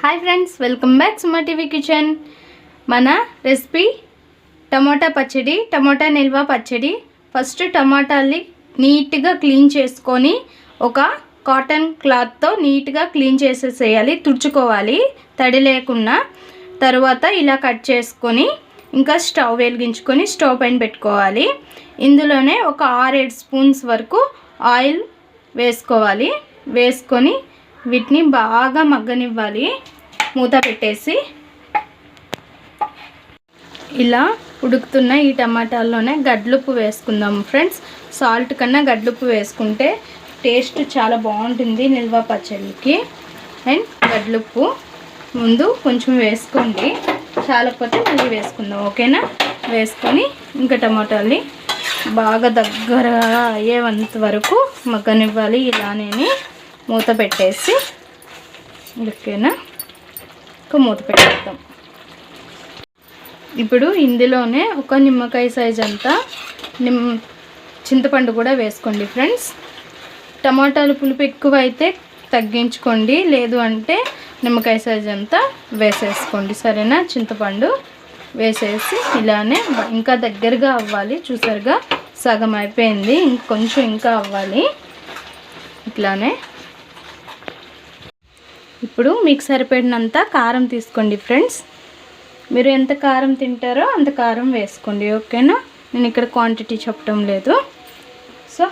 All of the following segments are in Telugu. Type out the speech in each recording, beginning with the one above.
Hi friends welcome back SumaTV kitchen मन रेसिपी टमाटा पच्चडी टमाटा निल्वा पच्चडी फस्ट टमाटाल्नी नीट गा क्लीन चेसुकोनी ఒక కాటన్ క్లాత్ తో నీట్ గా క్లీన్ చేసేసేయాలి తుడుచుకోవాలి తడి లేకుండా తర్వాత ఇలా కట్ చేసుకొని ఇంకా స్టవ్ వెలిగించుకొని స్టవ్ పైన పెట్టుకోవాలి ఇందులోనే ఒక 6-7 స్పూన్స్ వరకు ఆయిల్ వేసుకోవాలి వేసుకొని వీటిని బాగా మగ్గనివ్వాలి మూత పెట్టేసి ఇలా ఉడుకుతున్న ఈ టమాటాల్లోనే గడ్డలుప్పు వేసుకుందాం ఫ్రెండ్స్ సాల్ట్ కన్నా గడ్డలుప్పు వేసుకుంటే టేస్ట్ చాలా బాగుంటుంది నిల్వ పచ్చడికి అండ్ గడ్డలుప్పు ముందు కొంచెం వేసుకోండి చాలకపోతే మళ్ళీ వేసుకుందాం ఓకేనా వేసుకొని ఇంకా టమాటాల్ని బాగా దగ్గరగా అయ్యేంత వరకు మగ్గనివ్వాలి ఇలానే మూత పెట్టేసి ఓకేనా మూత పెట్టేద్దాం ఇప్పుడు ఇందులోనే ఒక నిమ్మకాయ సైజ్ అంతా చింతపండు కూడా వేసుకోండి ఫ్రెండ్స్ టమాటాలు పులుపు ఎక్కువ అయితే తగ్గించుకోండి లేదు అంటే నిమ్మకాయ సైజ్ అంతా వేసేసుకోండి సరేనా చింతపండు వేసేసి ఇలానే ఇంకా దగ్గరగా అవ్వాలి చూసారుగా సగం అయిపోయింది ఇంకొంచెం ఇంకా అవ్వాలి ఇట్లానే ఇప్పుడు మీకు సరిపడినంత కారం తీసుకోండి ఫ్రెండ్స్ మీరు ఎంత కారం తింటారో అంత కారం వేసుకోండి ఓకేనా నేను ఇక్కడ క్వాంటిటీ చెప్పడం లేదు సో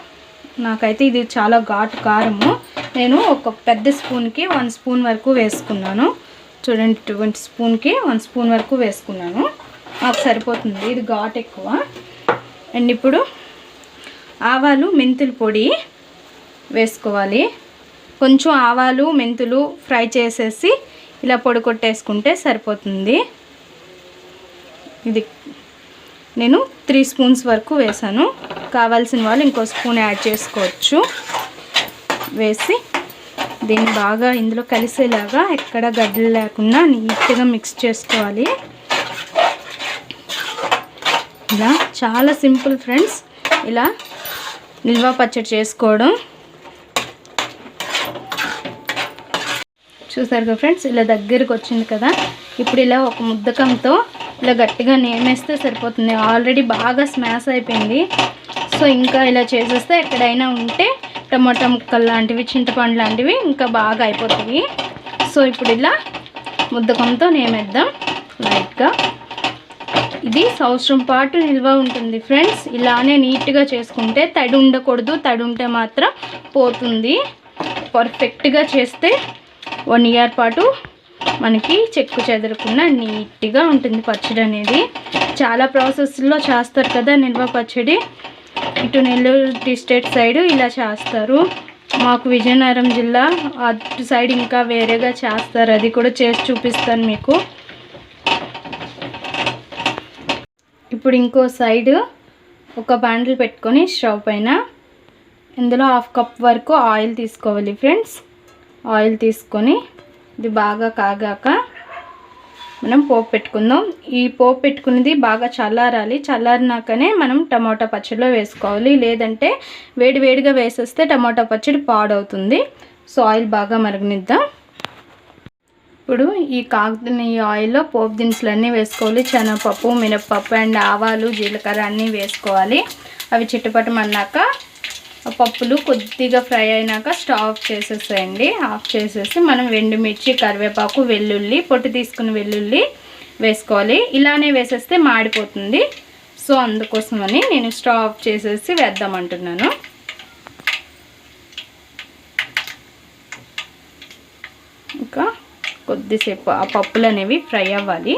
నాకైతే ఇది చాలా ఘాటు కారము నేను ఒక పెద్ద స్పూన్కి 1 స్పూన్ వరకు వేసుకున్నాను చూడండి 20 స్పూన్కి 1 స్పూన్ వరకు వేసుకున్నాను నాకు సరిపోతుంది ఇది ఘాటు ఎక్కువ అండ్ ఇప్పుడు ఆవాలు మెంతుల పొడి వేసుకోవాలి కొంచెం ఆవాలు మెంతులు ఫ్రై చేసేసి ఇలా పొడి కొట్టేసుకుంటే సరిపోతుంది ఇది నేను 3 స్పూన్స్ వరకు వేసాను కావాల్సిన వాళ్ళు ఇంకో స్పూన్ యాడ్ చేసుకోవచ్చు వేసి దీన్ని బాగా ఇందులో కలిసేలాగా ఎక్కడ గడ్డలు లేకుండా నీట్గా మిక్స్ చేసుకోవాలి ఇలా చాలా సింపుల్ ఫ్రెండ్స్ ఇలా నిల్వ పచ్చడి చేసుకోవడం చూసారుగా ఫ్రెండ్స్ ఇలా దగ్గరికి వచ్చింది కదా ఇప్పుడు ఇలా ఒక ముద్దకంతో ఇలా గట్టిగా నేమేస్తే సరిపోతుంది ఆల్రెడీ బాగా స్మాష్ అయిపోయింది సో ఇంకా ఇలా చేసేస్తే ఎక్కడైనా ఉంటే టమాటా ముక్కలు లాంటివి చింతపండు లాంటివి ఇంకా బాగా అయిపోతాయి సో ఇప్పుడు ఇలా ముద్దకంతో నేమేద్దాం లైట్గా ఇది సంవత్సరం పాటు నిల్వ ఉంటుంది ఫ్రెండ్స్ ఇలానే నీట్గా చేసుకుంటే తడి ఉండకూడదు తడి ఉంటే మాత్రం పోతుంది పర్ఫెక్ట్గా చేస్తే 1 ఇయర్ పాటు మనకి చెక్కు చెదరకుండా నీట్గా ఉంటుంది పచ్చడి అనేది చాలా ప్రాసెస్లో చేస్తారు కదా నిల్వ పచ్చడి ఇటు నెల్లూరు డిస్ట్రిక్ట్ సైడ్ ఇలా చేస్తారు మాకు విజయనగరం జిల్లా అటు సైడ్ ఇంకా వేరేగా చేస్తారు అది కూడా చేసి చూపిస్తాను మీకు ఇప్పుడు ఇంకో సైడ్ ఒక బాండిల్ పెట్టుకొని స్టవ్ పైన ఇందులో 1/2 కప్ వరకు ఆయిల్ తీసుకోవాలి ఫ్రెండ్స్ ఆయిల్ తీసుకొని ఇది బాగా కాగాక మనం పోపు పెట్టుకుందాం ఈ పోపు పెట్టుకున్నది బాగా చల్లారాలి చల్లారినాకనే మనం టమాటా పచ్చడిలో వేసుకోవాలి లేదంటే వేడివేడిగా వేసేస్తే టమాటా పచ్చడి పాడవుతుంది సో ఆయిల్ బాగా మరగనిద్దాం ఇప్పుడు ఈ కాగుతున్న ఈ ఆయిల్లో పోపు దినుసులన్నీ వేసుకోవాలి శనగపప్పు మినపప్పు అండ్ ఆవాలు జీలకర్ర అన్నీ వేసుకోవాలి అవి చిట్టపట్టమన్నాక పప్పులు కొద్దిగా ఫ్రై అయినాక స్టవ్ ఆఫ్ చేసేసేయండి ఆఫ్ చేసేసి మనం ఎండుమిర్చి కరివేపాకు వెల్లుల్లి పొట్టు తీసుకున్న వెల్లుల్లి వేసుకోవాలి ఇలానే వేసేస్తే మాడిపోతుంది సో అందుకోసమని నేను స్టవ్ ఆఫ్ చేసేసి వేద్దామంటున్నాను ఇంకా కొద్దిసేపు ఆ పప్పులు అనేవి ఫ్రై అవ్వాలి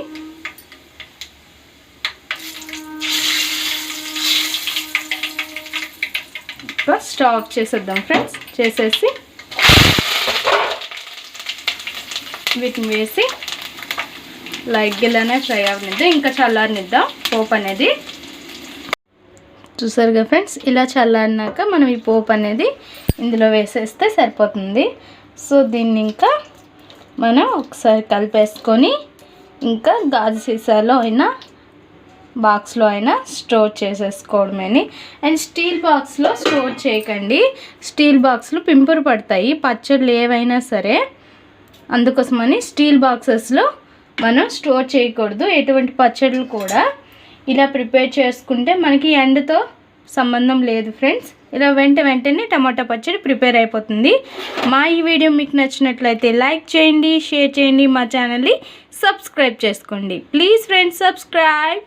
స్టవ్ ఆఫ్ చేసేద్దాం ఫ్రెండ్స్ చేసేసి వీటిని వేసి లైట్గా ఇలానే ఫ్రై అవ్వనిద్దాం ఇంకా చల్లారనిద్దాం పోపు అనేది చూసారుగా ఫ్రెండ్స్ ఇలా చల్లారినాక మనం ఈ పోపు అనేది ఇందులో వేసేస్తే సరిపోతుంది సో దీన్ని ఇంకా మనం ఒకసారి కలిపేసుకొని ఇంకా గాజు సీసాలో అయినా బాక్స్లో అయినా స్టోర్ చేసేసుకోవడమేని అండ్ స్టీల్ బాక్స్లో స్టోర్ చేయకండి స్టీల్ బాక్స్లు పింపురు పడతాయి పచ్చళ్ళు ఏవైనా సరే అందుకోసమని స్టీల్ బాక్సెస్లో మనం స్టోర్ చేయకూడదు. ఎటువంటి పచ్చళ్ళు కూడా ఇలా ప్రిపేర్ చేసుకుంటే మనకి ఎండతో సంబంధం లేదు ఫ్రెండ్స్. ఇలా వెంటనే టమాటా పచ్చడి ప్రిపేర్ అయిపోతుంది. మా ఈ వీడియో మీకు నచ్చినట్లయితే లైక్ చేయండి, షేర్ చేయండి, మా ఛానల్ని సబ్స్క్రైబ్ చేసుకోండి. Please friends subscribe.